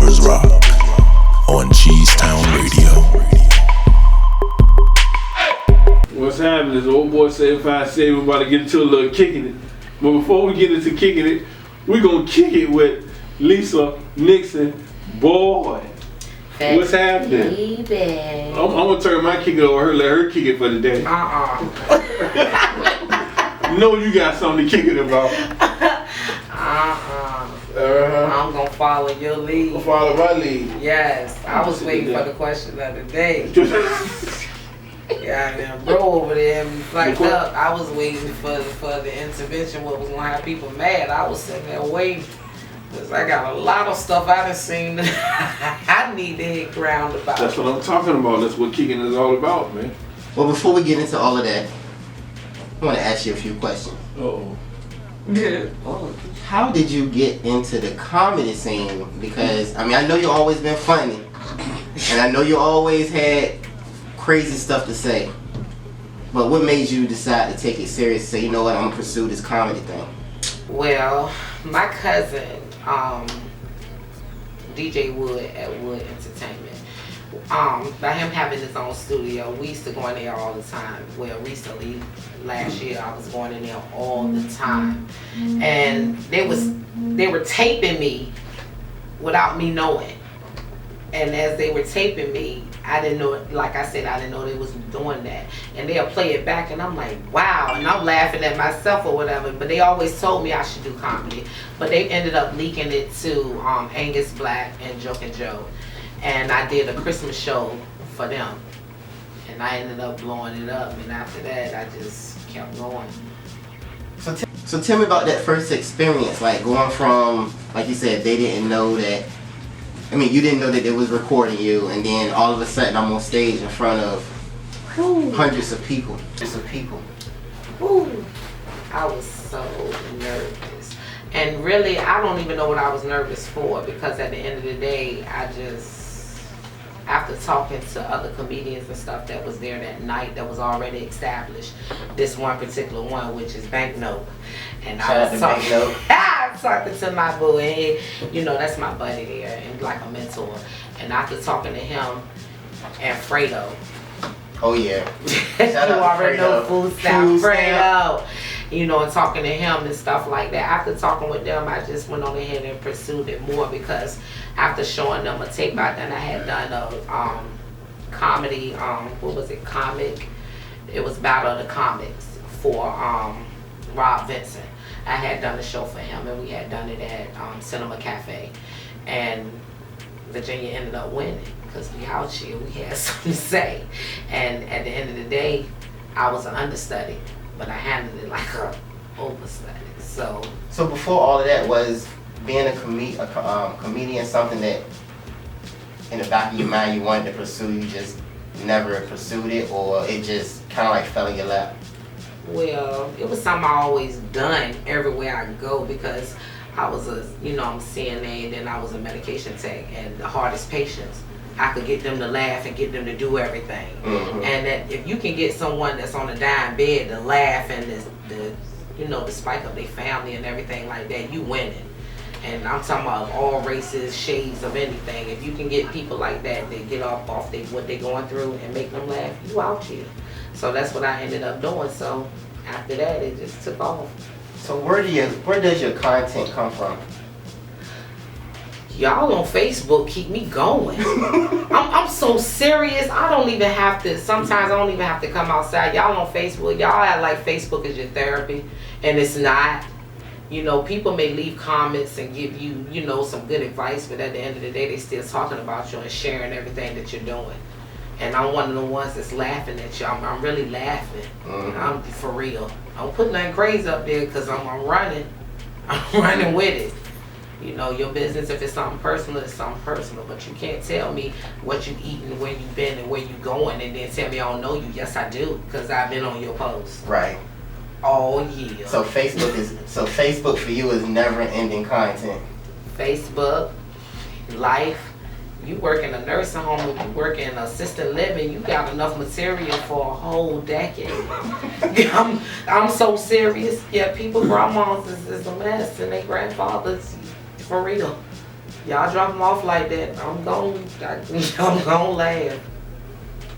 Lovers Rock on Cheesetown Radio. What's happening is old boy 757. We're about to get into a little kicking it. But before we get into kicking it, we're going to kick it with Lisa Nixon. Boy, what's happening? I'm going to turn my kick it over her, let her kick it for the day. Know you got something to kick it about. I'm gonna follow your lead. Follow my lead. Yes, I was waiting for the question of the day. Yeah, then bro over there fucked up. I was waiting for the intervention. What was gonna have people mad? I was sitting there waiting. Cause I got a lot of stuff I done seen that I need to hit ground about. That's what I'm talking about. That's what kicking is all about, man. Well, before we get into all of that, I want to ask you a few questions. Uh-oh. Yeah. How did you get into the comedy scene? Because, I mean, I know you always been funny, and I know you always had crazy stuff to say. But what made you decide to take it serious and say, you know what, I'm going to pursue this comedy thing? Well, my cousin, DJ Wood at Wood Entertainment, by him having his own studio, we used to go in there all the time. Well, recently, last year, I was going in there all the time. And they were taping me without me knowing. And as they were taping me, I didn't know, like I said, I didn't know they was doing that. And they'll play it back and I'm like, wow. And I'm laughing at myself or whatever. But they always told me I should do comedy. But they ended up leaking it to Angus Black and Joke and Joe. And I did a Christmas show for them. And I ended up blowing it up. And after that, I just kept going. So tell me about that first experience, like going from, like you said, they didn't know that, I mean, you didn't know that they was recording you, and then all of a sudden I'm on stage in front of hundreds of people. Ooh, I was so nervous. And really, I don't even know what I was nervous for, because at the end of the day, I just, after talking to other comedians and stuff that was there that night that was already established, this one particular one, which is Banknote. And I was talking to my boo, and you know, that's my buddy there, and like a mentor. And after talking to him and Fredo. Oh yeah. You already know food stamp Fredo. You know, and talking to him and stuff like that. After talking with them, I just went on ahead and pursued it more, because after showing them a tape I had done a comedy, what was it, comic? It was Battle of the Comics for Rob Vincent. I had done a show for him, and we had done it at Cinema Cafe. And Virginia ended up winning, because we out here, we had something to say. And at the end of the day, I was an understudy, but I handled it like a overstudy. So before all of that, was being a comedian something that in the back of your mind you wanted to pursue, you just never pursued it, or it just kind of like fell in your lap? Well, it was something I always done everywhere I go, because I was I'm CNA, and then I was a medication tech, and the hardest patients, I could get them to laugh and get them to do everything. Mm-hmm. And that if you can get someone that's on a dying bed to laugh and to spike up their family and everything like that, you winning. And I'm talking about all races, shades of anything. If you can get people like that, they get off what they're going through and make them laugh, you out here. So that's what I ended up doing. So after that, it just took off. So where does your content come from? Y'all on Facebook keep me going. I'm so serious. I don't even have to, sometimes I don't even have to come outside. Y'all on Facebook, y'all act like Facebook is your therapy, and it's not. You know, people may leave comments and give you, some good advice, but at the end of the day, they still talking about you and sharing everything that you're doing. And I'm one of the ones that's laughing at you. I'm really laughing. Mm-hmm. I'm for real. I don't put nothing crazy up there, because I'm running. I'm running with it. You know, your business, if it's something personal, it's something personal. But you can't tell me what you eating, where you been, and where you going, and then tell me I don't know you. Yes, I do, because I've been on your post. Right. All year. So Facebook for you is never-ending content. Facebook, life. You work in a nursing home, if you work in assisted living, you got enough material for a whole decade. I'm so serious. Yeah, people, grandmas is a mess, and their grandfathers, for real. Y'all drop them off like that, I'm gonna laugh.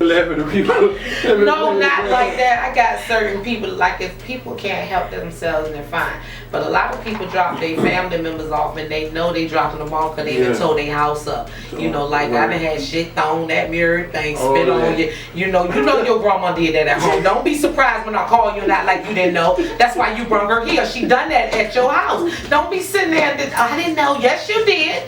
Laughing at people. No, not like that. I got certain people, like if people can't help themselves, they're fine. But a lot of people drop their family members off and they know they dropping them off because they done tore their house up. You know, like I done had shit thrown at mirror, things spit on you. You know your grandma did that at home. Don't be surprised when I call you and act like you didn't know. That's why you brought her here. She done that at your house. Don't be sitting there and I didn't know. Yes, you did.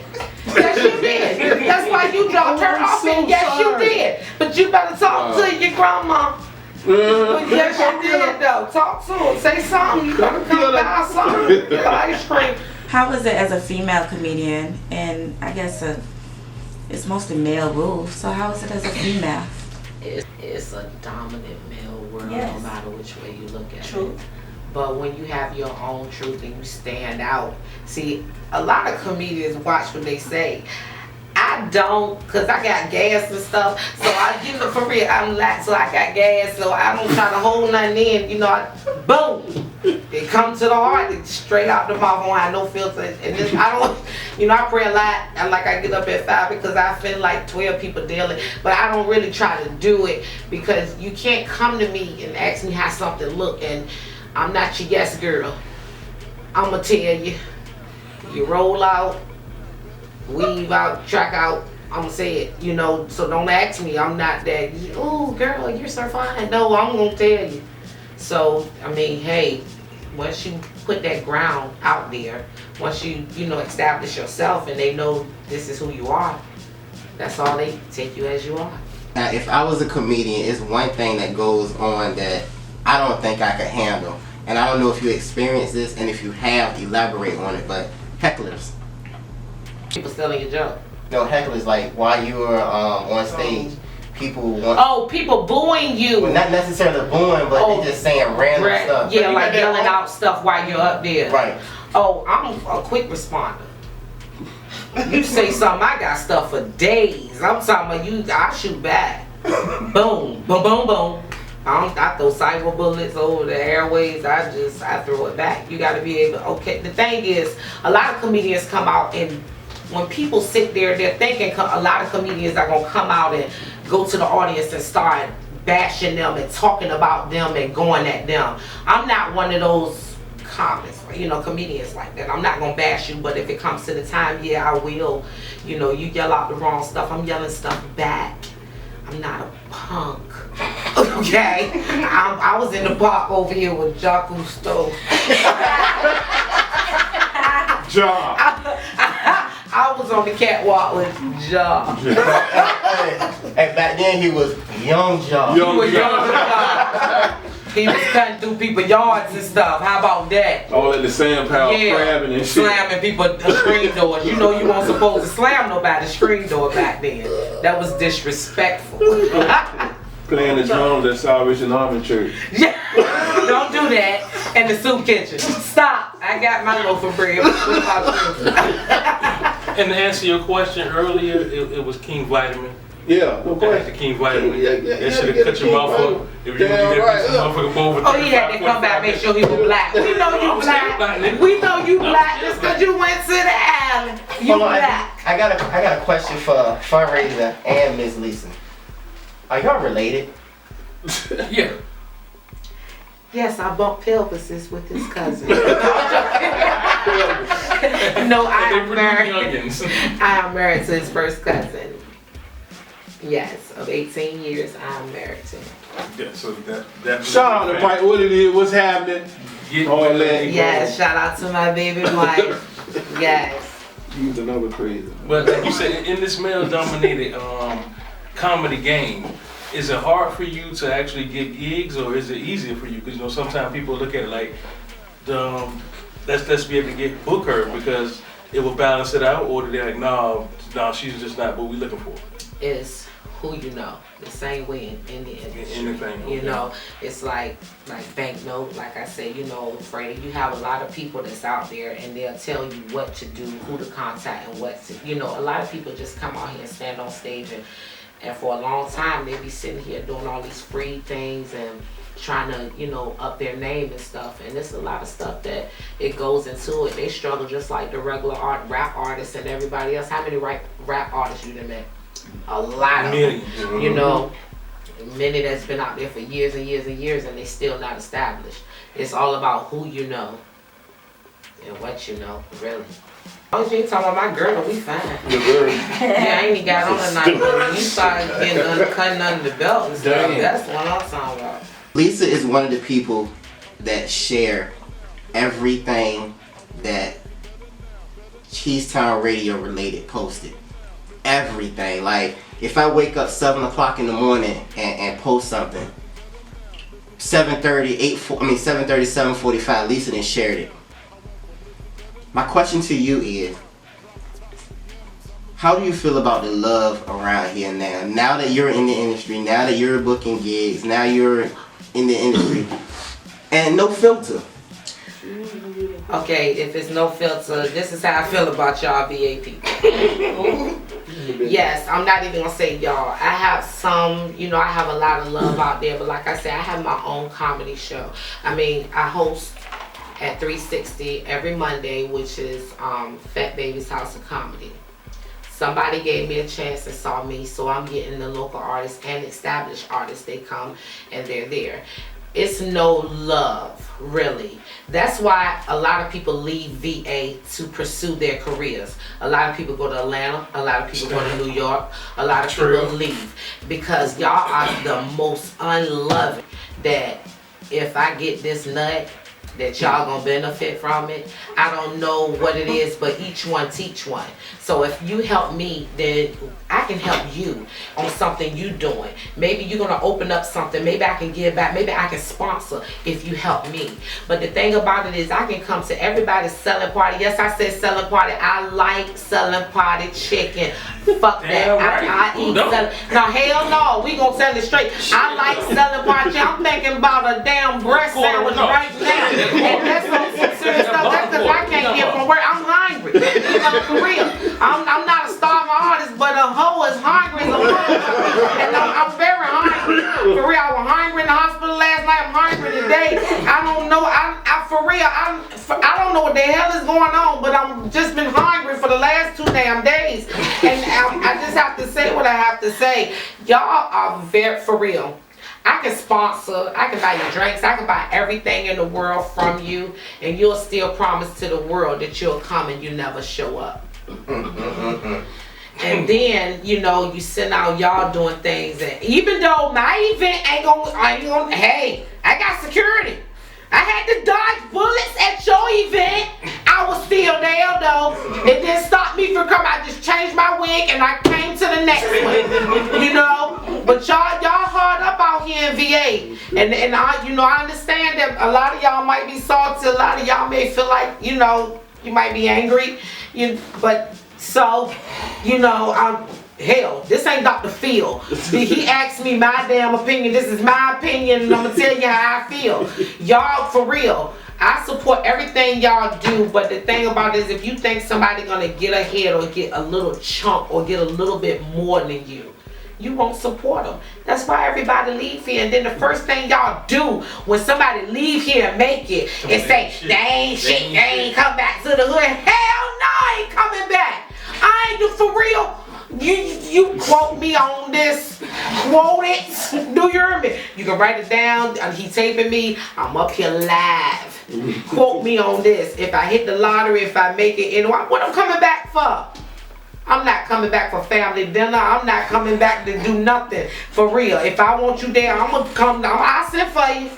Yes, you did. That's why you dropped her off and yes, you did. But you better talk to your grandma. But yes, you did though. Talk to her. Say something. You better come buy something. Get ice cream. How is it as a female comedian? And I guess it's mostly male rules. So how is it as a female? It's a dominant male world, Yes. no matter which way you look at True. it. But when you have your own truth and you stand out, see, a lot of comedians watch what they say. I don't, cause I got gas and stuff. So for real, I'm lax, so I got gas. So I don't try to hold nothing in. You know, boom, it comes to the heart, it's straight out the mouth. I don't have no filter. And this, I don't, I pray a lot. I get up at 5 because I feel like 12 people daily. But I don't really try to do it because you can't come to me and ask me how something look and I'm not your yes girl. I'ma tell you. You roll out, weave out, track out. I'ma say it, so don't ask me. I'm not that, oh girl, you're so fine. No, I'm gonna tell you. So, hey, once you put that ground out there, once you, establish yourself and they know this is who you are, that's all they take you as you are. Now, if I was a comedian, it's one thing that goes on that I don't think I could handle. And I don't know if you experienced this, and if you have, elaborate on it, but hecklers. People stealing your joke. No, hecklers, like while you were on stage, people want... Oh, people booing you. Well, not necessarily booing, but they just saying random stuff. Yeah, like yelling out stuff while you're up there. Right. Oh, I'm a quick responder. You say something, I got stuff for days. I'm talking about you, I shoot back. Boom, boom, boom, boom. I throw cyber bullets over the airways. I throw it back. You got to be able. Okay. The thing is, a lot of comedians come out and when people sit there, they're thinking a lot of comedians are gonna come out and go to the audience and start bashing them and talking about them and going at them. I'm not one of those comics, comedians like that. I'm not gonna bash you, but if it comes to the time, yeah, I will. You yell out the wrong stuff. I'm yelling stuff back. I'm not a punk. Okay? I was in the park over here with Jacques Cousteau. I was on the catwalk with Jacques. And back then he was young Jacques. He was young Jacques. He was cutting through people's yards and stuff. How about that? All at the sand pile, crabbing and shit. Slamming people screen doors. You weren't supposed to slam nobody's screen door back then. That was disrespectful. Playing the drums at Salvation Army Church. Yeah. Don't do that in the soup kitchen. Stop. I got my loaf of bread. And to answer your question earlier, it was King Vitamin. Yeah, no question. The King Vitamin. Yeah, that should have cut your mouth up. If you Damn get right, that motherfucker over. Oh, he had to come back and make sure he was black. We know you black. We know you black just because you went to the island. You black. I got a question for Fundraiser and Miss Lisa. Are y'all related? Yeah. Yes, I bumped pelvises with his cousin. No, I am married. I am married to his first cousin. Yes, of 18 years, I am married to him. Yeah, so that Shout out to Mike, what it is, what's happening. All that. Yes, shout out to my baby Mike. Yes. He's another crazy. But like you said, in this male-dominated comedy game, is it hard for you to actually get gigs, or is it easier for you? Because sometimes people look at it like, let's be able to get book her because it will balance it out, or they're like, no, she's just not what we're looking for. It's who you know. The same way in the industry. Anything. It's like banknote, like I said, Freddie, you have a lot of people that's out there and they'll tell you what to do, who to contact and what to, a lot of people just come out here and stand on stage and for a long time they be sitting here doing all these free things and trying to, up their name and stuff. And there's a lot of stuff that it goes into it. They struggle just like the regular rap artists and everybody else. How many rap artists you done met? A lot of them. Many that's been out there for years and years and years, and they still not established. It's all about who you know and what you know, really. Oh, you ain't talking about my girl, we fine. Yeah, I ain't even got on tonight, but when you start cutting under the belt and stuff, that's what I'm talking about. Lisa is one of the people that share everything that Cheesetown Radio related posted. Everything. Like, if I wake up 7 o'clock in the morning and post something, 7:45, Lisa then shared it. My question to you is, how do you feel about the love around here now? Now that you're in the industry, now that you're booking gigs, now you're in the industry, and no filter. Okay, if it's no filter, this is how I feel about y'all VA people. Yes, I'm not even gonna say y'all. I have some, I have a lot of love out there, but like I said, I have my own comedy show. I mean, I host at 360 every Monday, which is Phatbaby's House of Comedy. Somebody gave me a chance and saw me, so I'm getting the local artists and established artists. They come and they're there. It's no love, really. That's why a lot of people leave VA to pursue their careers. A lot of people go to Atlanta, a lot of people go to New York, a lot of people leave because y'all are the most unloving. That if I get this nut, that y'all gonna benefit from it. I don't know what it is, but each one teach one. So if you help me, then I can help you on something you doing. Maybe you're gonna open up something. Maybe I can give back. Maybe I can sponsor if you help me. But the thing about it is I can come to everybody's selling party. Yes, I said selling party. I like selling party chicken. Fuck that. I eat selling. Now hell no, we gonna tell it straight. I like selling party chicken. I'm thinking about a damn breast sandwich right now. And that's some serious stuff. That's because I can't get from work. I'm hungry. For real. I'm not a starving artist, but a hoe is hungry as a motherfucker. And I'm very hungry. For real, I was hungry in the hospital last night. I'm hungry today. I don't know. For real, I don't know what the hell is going on, but I'm just been hungry for the last 2 damn days. And I just have to say what I have to say. Y'all are very, for real. I can sponsor, I can buy you drinks, I can buy everything in the world from you, and you'll still promise to the world that you'll come and you never show up. And then, you send out y'all doing things, and even though my event ain't gonna, hey, I got security. I had to dodge bullets at your event. I was still there though. It didn't stop me from coming. I just changed my wig and I came to the next one. But y'all hard up out here in VA. And I understand that a lot of y'all might be salty. A lot of y'all may feel like, you might be angry. Hell, this ain't Dr. Phil. He asked me my damn opinion. This is my opinion, and I'm gonna tell you how I feel. Y'all, for real, I support everything y'all do, but the thing about it is if you think somebody gonna get ahead or get a little chunk or get a little bit more than you won't support them. That's why everybody leave here, and then the first thing y'all do when somebody leave here and make it is say, they ain't shit, they ain't come back to the hood. Hell no, I ain't coming back. I ain't for real. You quote me on this. Quote it. Do you hear me? You can write it down. He taping me. I'm up here live. Quote me on this. If I hit the lottery, if I make it, what I'm coming back for? I'm not coming back for family dinner. I'm not coming back to do nothing. For real. If I want you there, I'm gonna come. I'll send for you.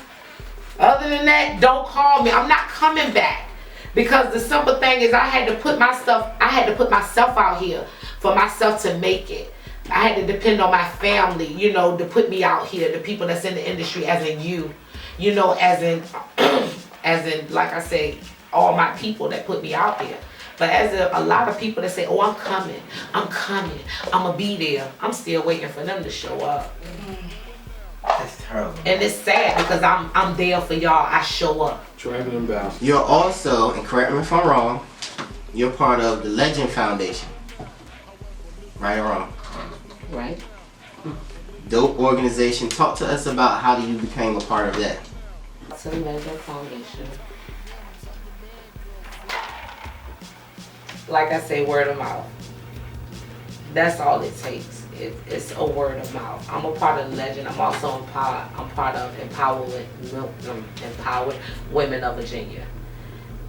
Other than that, don't call me. I'm not coming back. Because the simple thing is I had to put myself out here for myself to make it. I had to depend on my family, to put me out here, the people that's in the industry, as in you, as in, like I say, all my people that put me out there. But as a lot of people that say, oh, I'm coming, I'm gonna be there. I'm still waiting for them to show up. That's terrible. And it's sad because I'm there for y'all. I show up. Traveling about. You're also, and correct me if I'm wrong, you're part of the Legend Foundation. Right or wrong? Right. Dope organization. Talk to us about how you became a part of that. To the Medical Foundation. Like I say, word of mouth. That's all it takes. It's a word of mouth. I'm a part of the Legend. I'm also I'm part of Empowered Women of Virginia.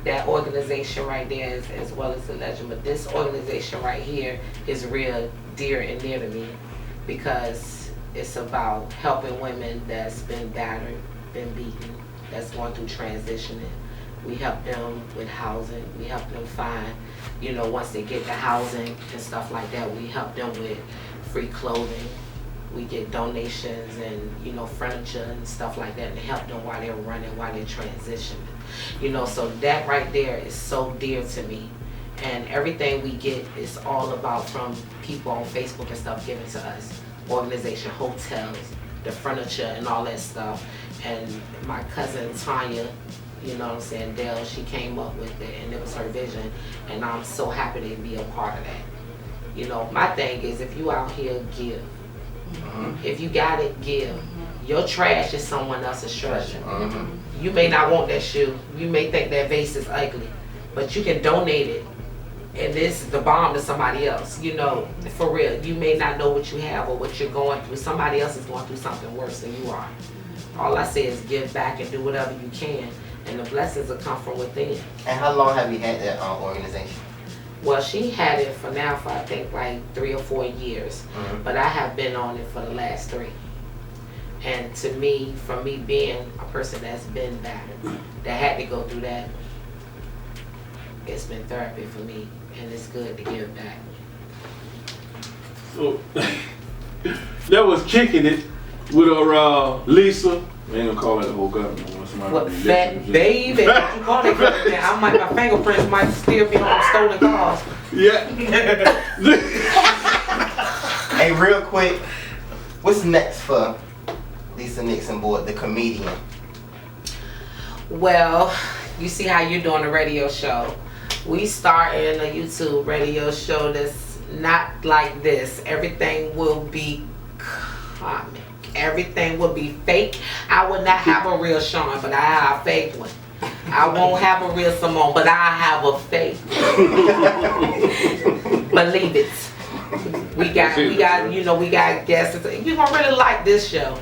That organization right there is as well as the Legend, but this organization right here is real dear and near to me because it's about helping women that's been battered, been beaten, that's going through transitioning. We help them with housing. We help them find, once they get the housing and stuff like that, we help them with free clothing. We get donations and, furniture and stuff like that and help them while they're running, while they're transitioning. So that right there is so dear to me. And everything we get is all about from people on Facebook and stuff giving to us. Organization, hotels, the furniture and all that stuff. And my cousin Tanya, Dell, she came up with it and it was her vision. And I'm so happy to be a part of that. My thing is if you out here, give. If you got it, give. Your trash is someone else's treasure. You may not want that shoe. You may think that vase is ugly. But you can donate it. And this is the bomb to somebody else. For real. You may not know what you have or what you're going through. Somebody else is going through something worse than you are. All I say is give back and do whatever you can. And the blessings will come from within. And how long have you had that organization? Well, she had it for I think like 3 or 4 years. But I have been on it for the last 3. And to me, from me being a person that's been battered, that had to go through that, it's been therapy for me. And it's good to give back. So, that was Kicking It with our Lisa. I ain't gonna call it the whole government. What, Phatbaby? You call it government? My fingerprints might still be on stolen cars. Yeah. Hey, real quick, what's next for Lisa Nixon Boyd, the comedian? Well, you see how you're doing a radio show. We starting a YouTube radio show that's not like this. Everything will be comic. Everything will be fake. I will not have a real Sean, but I have a fake one. I won't have a real Simone, but I have a fake. Believe it. We got guests. You're gonna really like this show.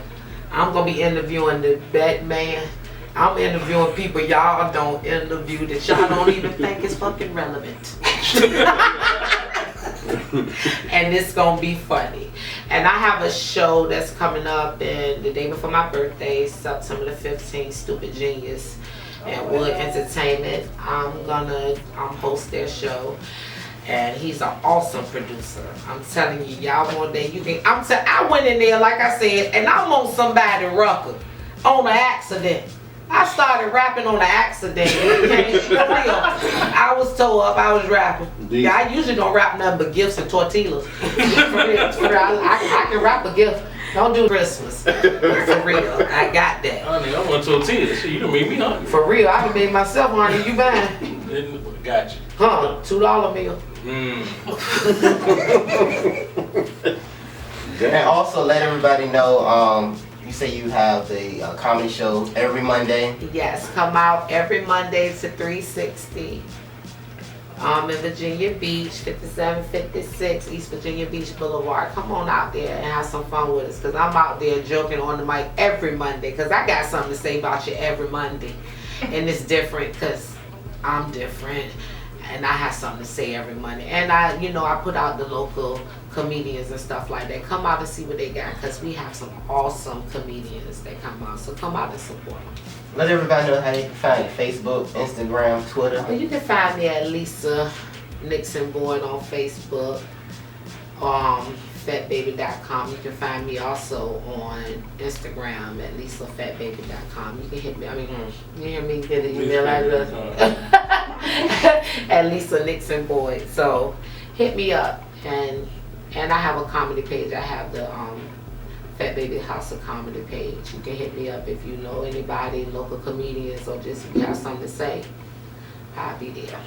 I'm gonna be interviewing the Batman. I'm interviewing people y'all don't interview that y'all don't even think is fucking relevant. And it's gonna be funny. And I have a show that's coming up in the day before my birthday, September the 15th, Stupid Genius and Wood Entertainment. I'm host their show. And he's an awesome producer. I'm telling you, y'all one day I went in there, like I said, and I'm on somebody rucker on an accident. I started rapping on an accident. For real. I was told up I was rapping. Yeah, I usually don't rap nothing but gifts and tortillas. For real. I can rap a gift. Don't do Christmas. For real. I got that. Honey, I want tortillas. You done made me hungry. For real. I done made myself hungry. You buying? Got you. Huh? $2 meal. And also let everybody know, you say you have the comedy show every Monday. Yes, come out every Monday to 360. In Virginia Beach, 5756 East Virginia Beach Boulevard. Come on out there and have some fun with us, because I'm out there joking on the mic every Monday, because I got something to say about you every Monday. And it's different because I'm different. And I have something to say every Monday. And I put out the local comedians and stuff like that. Come out and see what they got, because we have some awesome comedians that come out. So come out and support them. Let everybody know how they can find you. Facebook, Instagram, Twitter. Well, you can find me at Lisa Nixon Boyd on Facebook. Phatbaby.com. You can find me also on Instagram at LisaPhatbaby.com. You can hit me. You hear me? Get an email address at Lisa Nixon Boyd. So hit me up, and I have a comedy page. I have the Phatbaby House of Comedy page. You can hit me up if you know anybody, local comedians, or just if you have something to say. I'll be there.